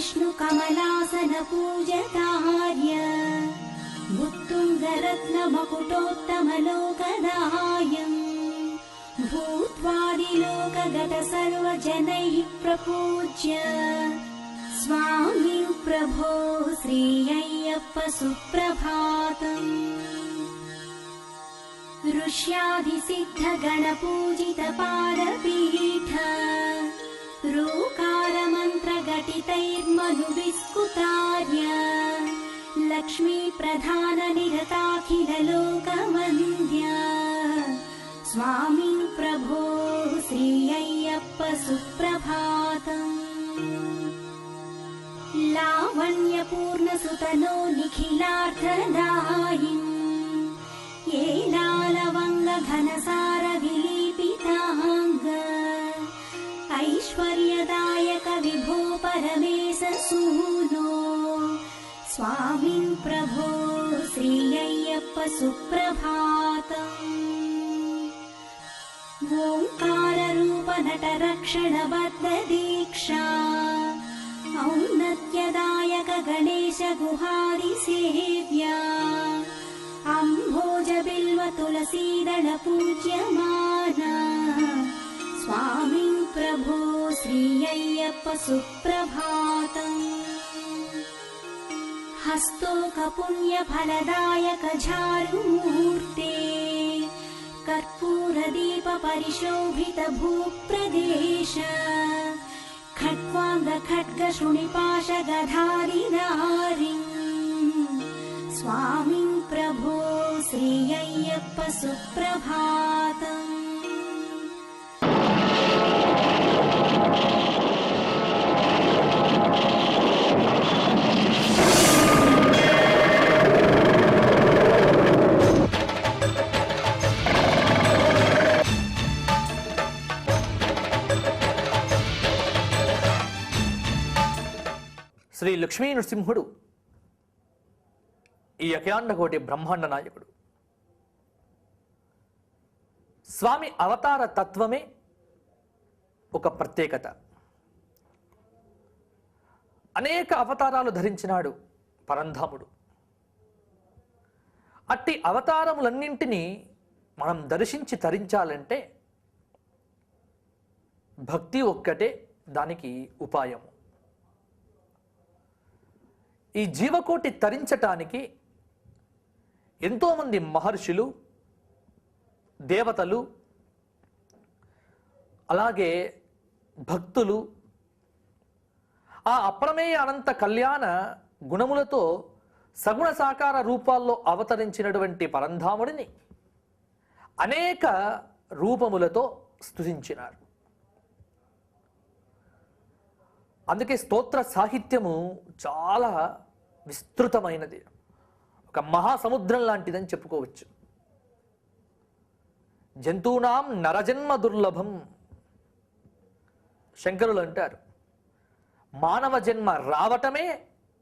विष्णुकमलासन पूजकार्य उत्तुङ्गरत्नमकुटोत्तमलोकदायम् भूत्वादिलोकगत सर्वजनैः प्रपूज्य स्वामी प्रभो श्री अय्यप्प सुप्रभातम्। ऋष्याधिसिद्धगणपूजितपादपीठ रूकारमन्त्रघटितैर्मनुविस्कुतार्य लक्ष्मीप्रधाननिरताखिललोकवन्द्य स्वामी प्रभो श्री अय्यप्प सुप्रभातम्। लावण्यपूर्णसुतनो निखिलार्थदायिन् येनालवङ्गघनसारविलीपिताङ्ग ऐश्वर्यदायक विभो परमेश सूनो स्वामी प्रभो श्री अय्यप्प सुप्रभातम्। ओंकाररूप नटरक्षणबद्ध दीक्षा औन्नत्यदायक गणेश गुहादिसेव्या अम्भोज बिल्व तुलसीदल पूज्यमाना स्वामी प्रभो श्री अय्यप्प सुप्रभातम्। हस्तोक पुण्य फलदायक झारुमूर्ते कर्पूरदीप परिशोभित भूप्रदेश खट्वांग खड्ग शृणिपाश गधारिधारिं स्वामी प्रभो श्री अय्यप्प सुप्रभातम्। శ్రీ లక్ష్మీ నృసింహుడు ఈ అఖిలాండకోటి బ్రహ్మాండ నాయకుడు. స్వామి అవతార తత్వమే ఒక ప్రత్యేకత. అనేక అవతారాలు ధరించినాడు పరంధాముడు. అట్టి అవతారములన్నింటినీ మనం దర్శించి తరించాలంటే భక్తి ఒక్కటే దానికి ఉపాయము. ఈ జీవకోటి తరించటానికి ఎంతోమంది మహర్షులు, దేవతలు, అలాగే భక్తులు ఆ అప్రమేయ అనంత కళ్యాణ గుణములతో సగుణ సాకార రూపాల్లో అవతరించినటువంటి పరంధాముడిని అనేక రూపములతో స్తుతించినారు. అందుకే స్తోత్ర సాహిత్యము చాలా విస్తృతమైనది, ఒక మహాసముద్రం లాంటిదని చెప్పుకోవచ్చు. జంతూనాం నరజన్మ దుర్లభం, శంకరులు అంటారు, మానవ జన్మ రావటమే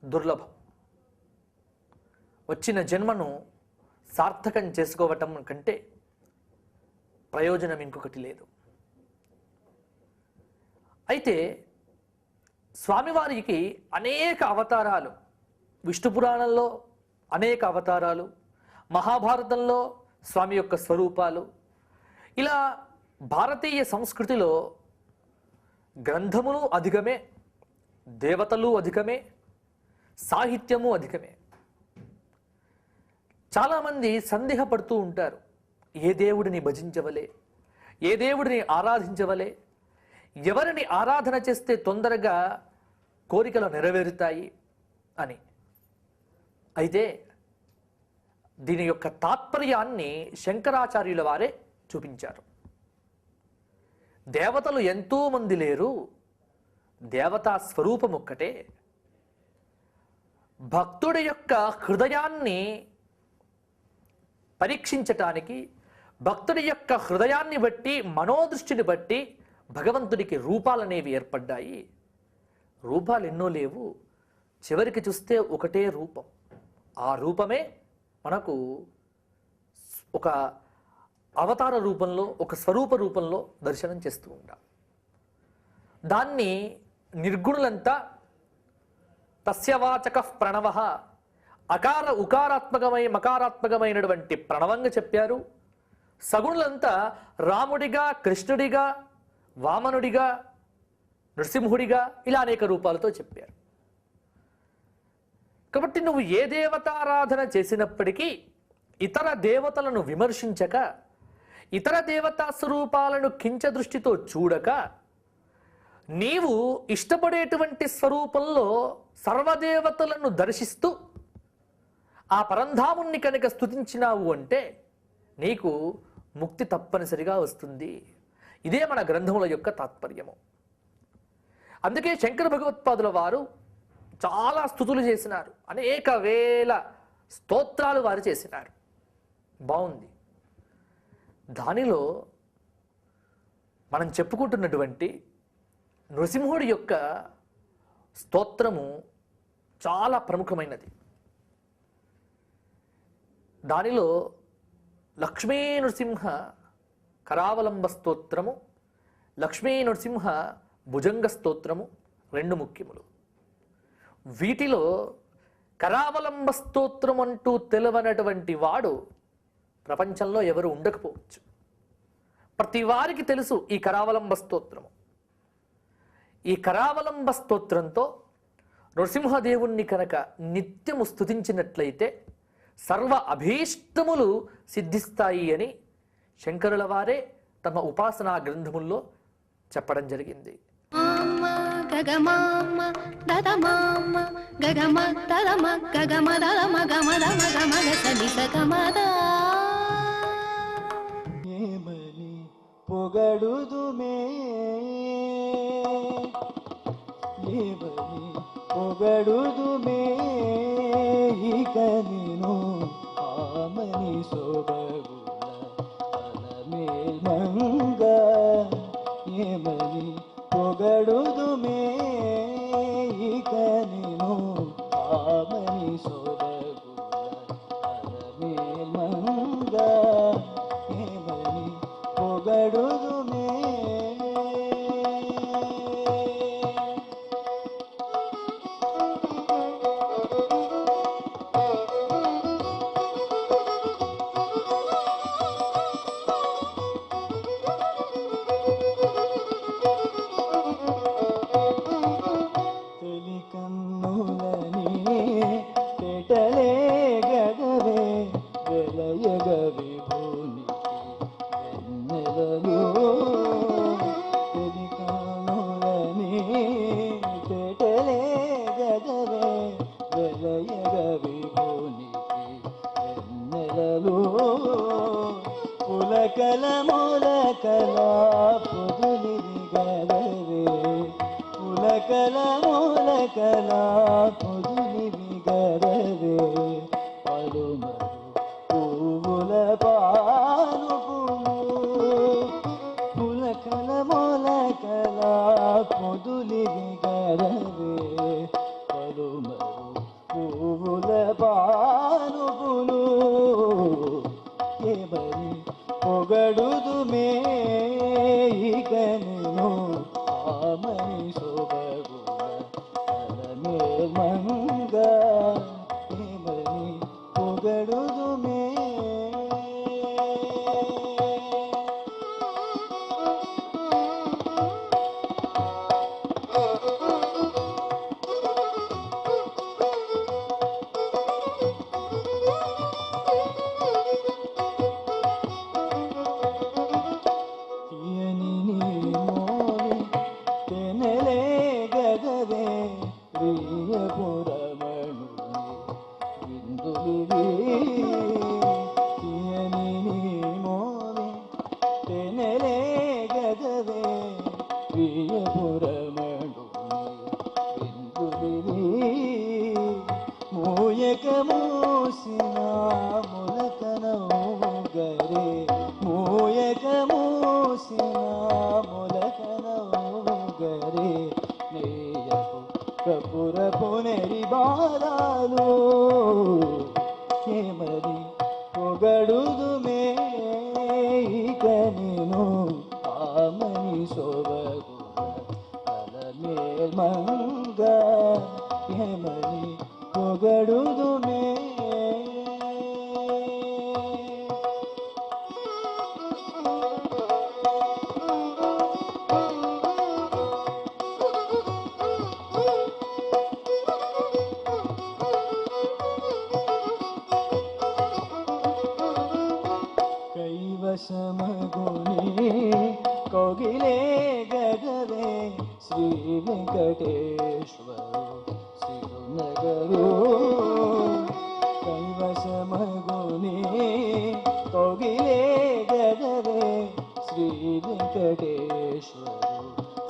దుర్లభం. వచ్చిన జన్మను సార్థకం చేసుకోవటం కంటే ప్రయోజనం ఇంకొకటి లేదు. అయితే స్వామివారికి అనేక అవతారాలు, విష్ణు పురాణంలో అనేక అవతారాలు, మహాభారతంలో స్వామి యొక్క స్వరూపాలు, ఇలా భారతీయ సంస్కృతిలో గ్రంథములు అధికమే, దేవతలు అధికమే, సాహిత్యము అధికమే. చాలామంది సందేహపడుతూ ఉంటారు, ఏ దేవుడిని భజించవలే, ఏ దేవుడిని ఆరాధించవలే, ఎవరిని ఆరాధన చేస్తే తొందరగా కోరికలు నెరవేరుతాయి అని. అయితే దీని యొక్క తాత్పర్యాన్ని శంకరాచార్యుల వారే చూపించారు. దేవతలు ఎంతో మంది లేరు, దేవతా స్వరూపం ఒక్కటే. భక్తుడి యొక్క హృదయాన్ని పరీక్షించటానికి, భక్తుడి యొక్క హృదయాన్ని బట్టి, మనోదృష్టిని బట్టి భగవంతుడికి రూపాలనేవి ఏర్పడ్డాయి. రూపాలు ఎన్నో లేవు, చివరికి చూస్తే ఒకటే రూపం. ఆ రూపమే మనకు ఒక అవతార రూపంలో, ఒక స్వరూప రూపంలో దర్శనం చేస్తూ ఉంటాం. దాన్ని నిర్గుణులంతా తస్యవాచక ప్రణవ, అకార మకారాత్మకమైనటువంటి ప్రణవంగా చెప్పారు. సగుణులంతా రాముడిగా, కృష్ణుడిగా, వామనుడిగా, నృసింహుడిగా ఇలా అనేక రూపాలతో చెప్పారు. కాబట్టి నువ్వు ఏ దేవతారాధన చేసినప్పటికీ ఇతర దేవతలను విమర్శించక, ఇతర దేవతా స్వరూపాలను కించ దృష్టితో చూడక, నీవు ఇష్టపడేటువంటి స్వరూపంలో సర్వదేవతలను దర్శిస్తూ ఆ పరంధాముణ్ణి కనుక స్తుతించినావు అంటే నీకు ముక్తి తప్పనిసరిగా వస్తుంది. ఇదే మన గ్రంథముల యొక్క తాత్పర్యము. అందుకే శంకర భగవత్పాదుల వారు చాలా స్తుతులు చేసినారు, అనేక వేల స్తోత్రాలు వారు చేసినారు. బాగుంది. దానిలో మనం చెప్పుకుంటున్నటువంటి నృసింహుడి యొక్క స్తోత్రము చాలా ప్రముఖమైనది. దానిలో లక్ష్మీ నృసింహ కరావలంబ స్తోత్రము, లక్ష్మీ నృసింహ భుజంగ స్తోత్రము రెండు ముఖ్యములు. వీటిలో కరావలంబ స్తోత్రం అంటూ తెలవనటువంటి వాడు ప్రపంచంలో ఎవరు ఉండకపోవచ్చు. ప్రతి వారికి తెలుసు ఈ కరావలంబ స్తోత్రము. ఈ కరావలంబ స్తోత్రంతో నృసింహదేవుణ్ణి కనుక నిత్యము స్తుతించినట్లయితే సర్వ అభీష్టములు సిద్ధిస్తాయి అని శంకరుల వారే తమ ఉపాసనా గ్రంథముల్లో చెప్పడం జరిగింది. ఏమని పొగడుదుమే, ఏమని పొగడుదుమే, ఇక నేను ఆమని సొబగుల అలమేల్మంగ. ఏమని పొగడుదుమే, ఇక నేను ఆమని సొబగుల అలమేల్మంగ. ఏమని పొగడుదుమే. పులకల మూలకల పొదులిగరవే, పులకల మూలకల పొదులిగరవే, పలుమరు పువ్వుల పానుపులు, పులకల మూలకల పొదులిగరవే, పలుమరు పువ్వుల పానుపులు. ఏమని పొగడుదుమే, ఇక నేను ఆమని సొబగుల అలమేల్మంగ. ఏమని పొగడుదుమే. మూయక మూసిన ములకనౌగరే, మూయక మూసిన ములకనౌగరే, నేయపు కపురపు నెరిబారాలు. ఏమని పొగడుదుమే, ఇక నేను ఆమని సొబగుల అలమేల్మంగ. ఏమని కోగిలే గగవే శ్రీ వెంకటేశ్వరు సిరునగరు కైవసమగుని కోగిలే గగవే శ్రీ వెంకటేశ్వరు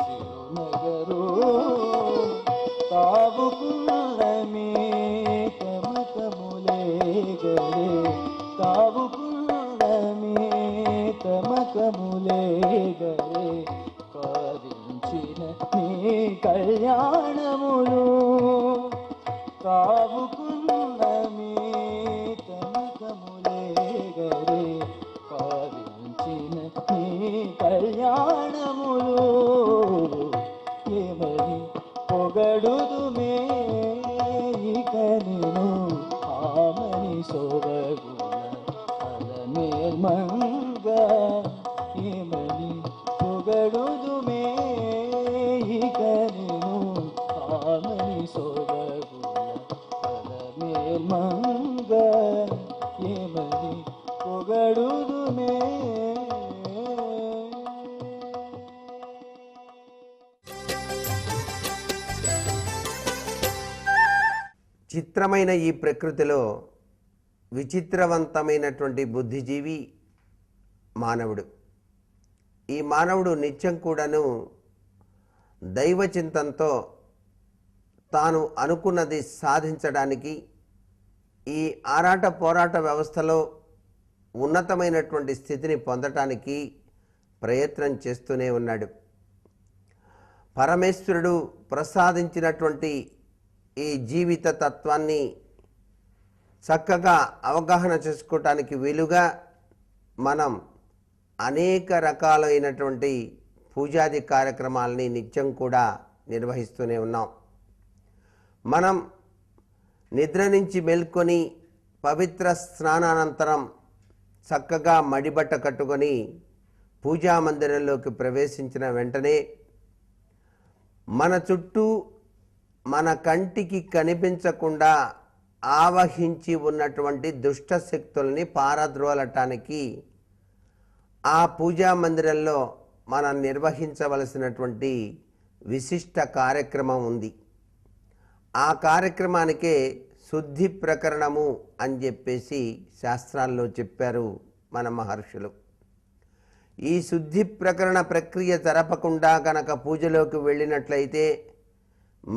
సిరునగరు తావుకున్నమే తమకములే గరే తావుకున్నమే తమకములే గరే కావించిన నీ కళ్యాణములు తావుకున్నమే తమకములే గరే కావించిన నీ కళ్యాణములు ఏమని పొగడుదుమే ఇక నేను ఆమని సోబగుల అలమేల్మంగ ఏమని పొగడుదుమే ఇక నేను ఆమని సోబగుల అలమేల్మంగ ఏమని పొగడుదుమే. చిత్రమైన ఈ ప్రకృతిలో విచిత్రవంతమైనటువంటి బుద్ధిజీవి మానవుడు. ఈ మానవుడు నిత్యం కూడాను దైవచింతంతో తాను అనుకున్నది సాధించడానికి ఈ ఆరాట పోరాట వ్యవస్థలో ఉన్నతమైనటువంటి స్థితిని పొందటానికి ప్రయత్నం చేస్తూనే ఉన్నాడు. పరమేశ్వరుడు ప్రసాదించినటువంటి ఈ జీవిత తత్వాన్ని చక్కగా అవగాహన చేసుకోవటానికి వీలుగా మనం అనేక రకాలైనటువంటి పూజాది కార్యక్రమాలని నిత్యం కూడా నిర్వహిస్తూనే ఉన్నాం. మనం నిద్ర నుంచి మేల్కొని పవిత్ర స్నానానంతరం చక్కగా మడిబట్ట కట్టుకొని పూజా మందిరంలోకి ప్రవేశించిన వెంటనే మన చుట్టూ మన కంటికి కనిపించకుండా ఆవహించి ఉన్నటువంటి దుష్ట శక్తుల్ని పారద్రోలటానికి ఆ పూజా మందిరంలో మనం నిర్వహించవలసినటువంటి విశిష్ట కార్యక్రమం ఉంది. ఆ కార్యక్రమానికే శుద్ధి ప్రకరణము అని చెప్పేసి శాస్త్రాల్లో చెప్పారు మన మహర్షులు. ఈ శుద్ధి ప్రకరణ ప్రక్రియ జరపకుండా కనుక పూజలోకి వెళ్ళినట్లయితే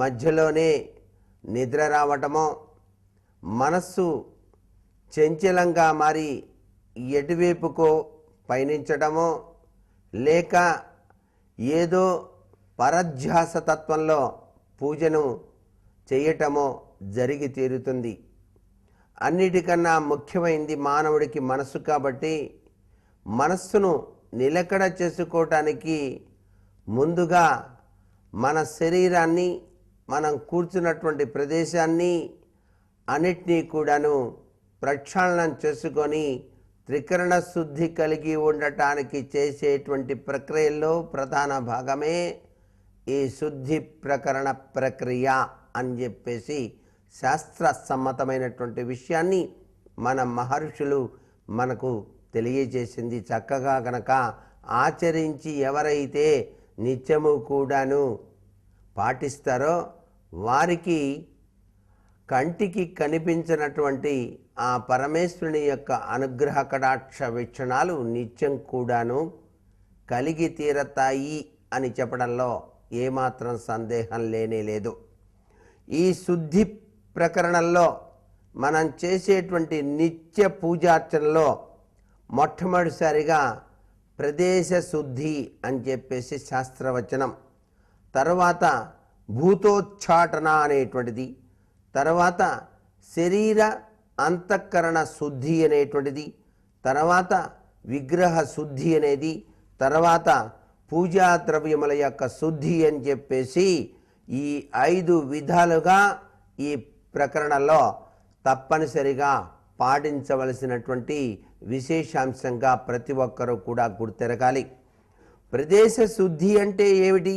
మధ్యలోనే నిద్ర రావటమో, మనస్సు చంచలంగా మారి ఎటువైపుకో పయనించడమో, లేక ఏదో పరధ్యాస తత్వంలో పూజను చేయటమో జరిగి తీరుతుంది. అన్నిటికన్నా ముఖ్యమైనది మానవుడికి మనస్సు కాబట్టి మనస్సును నిలకడ చేసుకోవటానికి ముందుగా మన శరీరాన్ని, మనం కూర్చున్నటువంటి ప్రదేశాన్ని అన్నిటినీ కూడాను ప్రక్షాళనం చేసుకొని త్రికరణ శుద్ధి కలిగి ఉండటానికి చేసేటువంటి ప్రక్రియల్లో ప్రధాన భాగమే ఈ శుద్ధి ప్రకరణ ప్రక్రియ అని చెప్పేసి శాస్త్ర సమ్మతమైనటువంటి విషయాన్ని మన మహర్షులు మనకు తెలియజేసింది. చక్కగా గనక ఆచరించి ఎవరైతే నిత్యము కూడాను పాటిస్తారో వారికి కంటికి కనిపించినటువంటి ఆ పరమేశ్వరుని యొక్క అనుగ్రహ కటాక్ష వీక్షణాలు నిత్యం కూడాను కలిగి తీరతాయి అని చెప్పడంలో ఏమాత్రం సందేహం లేనే లేదు. ఈ శుద్ధి ప్రకరణంలో మనం చేసేటువంటి నిత్య పూజార్చనలో మొట్టమొదటిసారిగా ప్రదేశ శుద్ధి అని చెప్పేసి శాస్త్రవచనం, తర్వాత భూతోచ్చాటన అనేటువంటిది, తర్వాత శరీర అంతఃకరణ శుద్ధి అనేటువంటిది, తర్వాత విగ్రహ శుద్ధి అనేది, తర్వాత పూజా ద్రవ్యముల యొక్క శుద్ధి అని చెప్పేసి ఈ 5 విధాలుగా ఈ ప్రకరణలో తప్పనిసరిగా పాటించవలసినటువంటి విశేషాంశంగా ప్రతి ఒక్కరూ కూడా గుర్తెరగాలి. ప్రదేశ శుద్ధి అంటే ఏమిటి?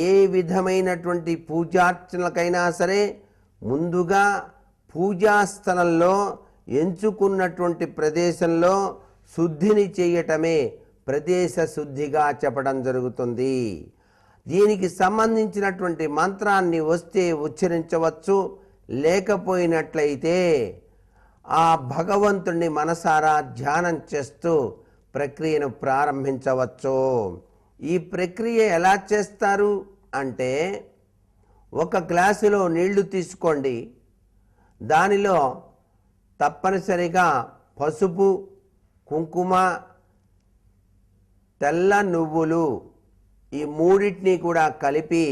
ఏ విధమైనటువంటి పూజార్చనలకైనా సరే ముందుగా పూజాస్థలంలో ఎంచుకున్నటువంటి ప్రదేశంలో శుద్ధిని చేయటమే ప్రదేశ శుద్ధిగా చెప్పడం జరుగుతుంది. దీనికి సంబంధించినటువంటి మంత్రాన్ని వస్తే ఉచ్చరించవచ్చు, లేకపోయినట్లయితే ఆ భగవంతుణ్ణి మనసారా ధ్యానం చేస్తూ ప్రక్రియను ప్రారంభించవచ్చు. ఈ ప్రక్రియ ఎలా చేస్తారు అంటే, ఒక గ్లాసులో నీళ్లు తీసుకోండి, దానిలో తప్పనిసరిగా పసుపు, కుంకుమ, తెల్ల నువ్వులు ఈ మూడింటిని కూడా కలిపి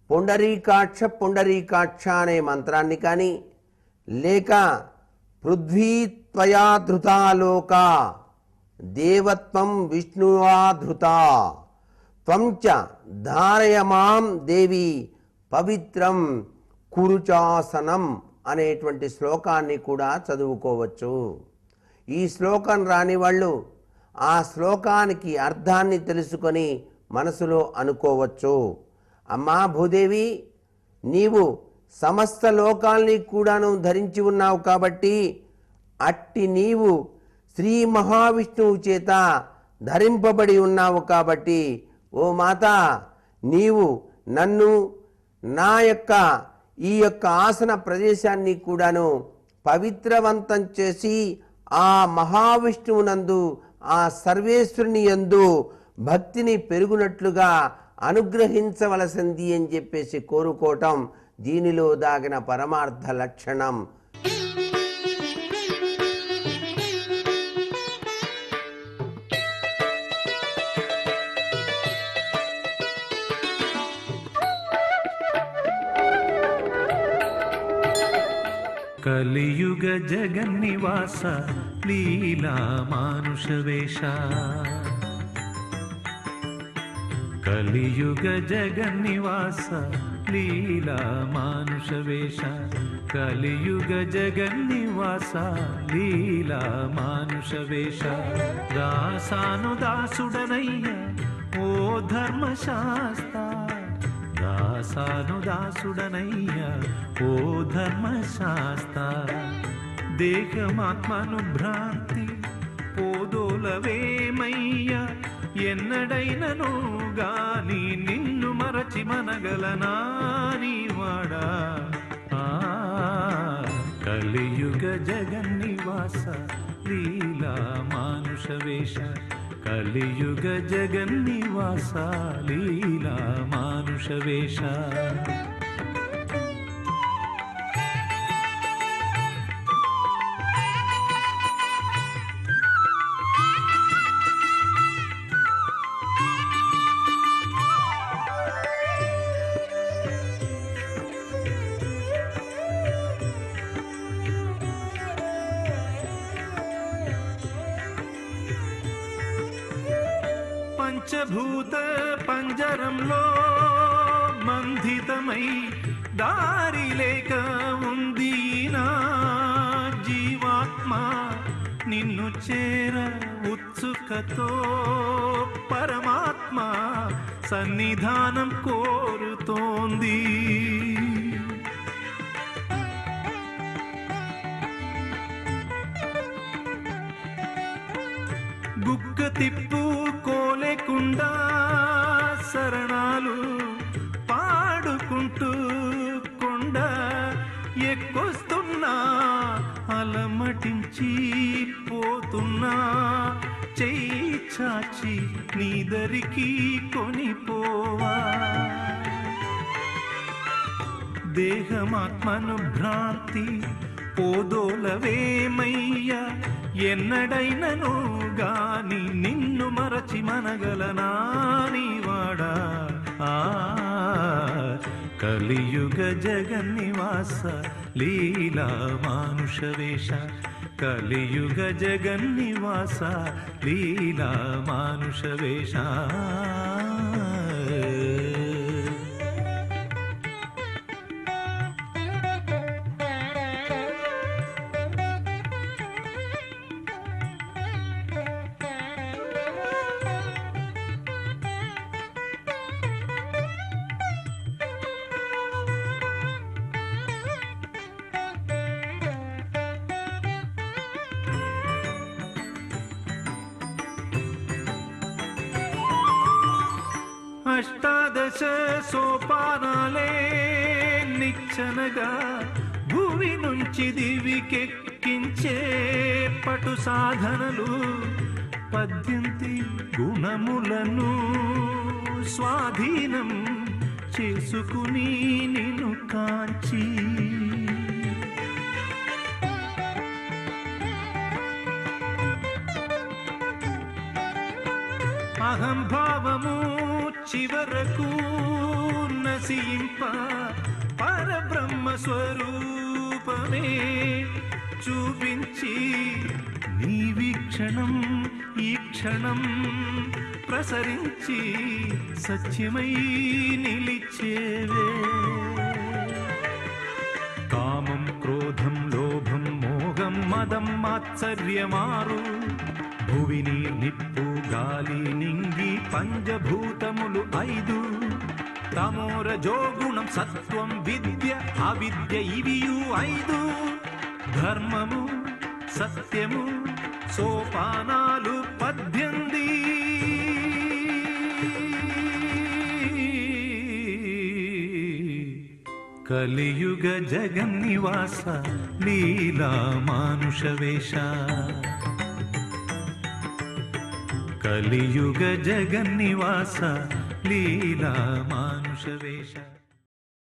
పుండరీకాక్ష పుండరీకాక్ష అనే మంత్రాన్ని కానీ, లేక పృథ్వీ త్వయా ధృతాలోక దేవత్వం విష్ణువాధృత త్వం చ ధారయమాం దేవి పవిత్రం కురుచాసనం అనేటువంటి శ్లోకాన్ని కూడా చదువుకోవచ్చు. ఈ శ్లోకం రాని వాళ్ళు ఆ శ్లోకానికి అర్థాన్ని తెలుసుకొని మనసులో అనుకోవచ్చు, అమ్మా భూదేవి, నీవు సమస్త లోకాల్ని కూడాను ధరించి ఉన్నావు కాబట్టి అట్టి నీవు శ్రీ మహావిష్ణువు చేత ధరింపబడి ఉన్నావు కాబట్టి ఓ మాత, నీవు నన్ను నా యొక్క ఈ యొక్క ఆసన ప్రదేశాన్ని కూడాను పవిత్రవంతం చేసి ఆ మహావిష్ణువునందు ఆ సర్వేశ్వరుని యందు భక్తిని పెరుగునట్లుగా అనుగ్రహించవలసింది అని చెప్పేసి కోరుకోవటం దీనిలో దాగిన పరమార్థ లక్షణం. కలియుగ జగన్నివాస లీలా మానుష వేష, కలియుగ జగన్నివాస లీలా మానుష వేష, కలియుగ జగన్నివాస లీలా మానుష వేష, దాసాను దాసుడనయ్య ఓ ధర్మశాస్త్ర, దాసాను దాసుడనయ్య ఓ ధర్మశాస్త్ర, దేహమాత్మను భ్రాంతి పోదోలవేమయ్య, ఎన్నడైనను గాని నిన్ను మరచి మనగలనా నీవాడా, కలియుగ జగన్నివాస లీలా మానుష వేష, కలియుగ జగన్నివాస లీలా మానుష వేష. పంచభూత పంజరంలో బంధితమై దారి లేక ఉంది నా జీవాత్మ, నిన్ను చేర ఉత్సుకతో పరమాత్మ సన్నిధానం కోరుతోంది. గుక్క తిప్పు కోలేకుండా శరణాలు పాడుకుంటూ కొండ ఎక్కొస్తున్నా, అలమటించి పోతున్నా, చెయ్యి చాచి నీదరికి కొనిపోవా, దేహమాత్మను భ్రాంతి పోదోలవేమయ్య, ఎన్నడైనను గాని నిన్ను మరచి మనగలనా నీవాడా, కలియుగ జగన్నివాస లీలా మానుష వేష, కలియుగ జగన్నివాస లీలా మానుష వేష. అష్టాదశ సోపానాలే నిచ్చనగా భూమి నుంచి దివికెక్కించే పటు సాధనలు 18 గుణములను స్వాధీనం చేసుకుని నిన్ను కాంచి అహంభావము చివరకు నశింప పరబ్రహ్మ స్వరూపమే చూపించి నీ వీక్షణం ఈ క్షణం ప్రసరించి సత్యమై నిలిచేవే కామం క్రోధం లోభం మోహం మదం మాత్సర్యమారు భువిని నిప్పు గాలి నింగి పంచభూతములు 5 తమోరజోగుణం సత్వం విద్య అవిద్య ఇవియు 5 ధర్మము సత్యము సోపానాలు 18 కలియుగ జగన్నివాస లీలా మానుష వేష కలియుగ జగన్నివాస లీలా మానుష వేష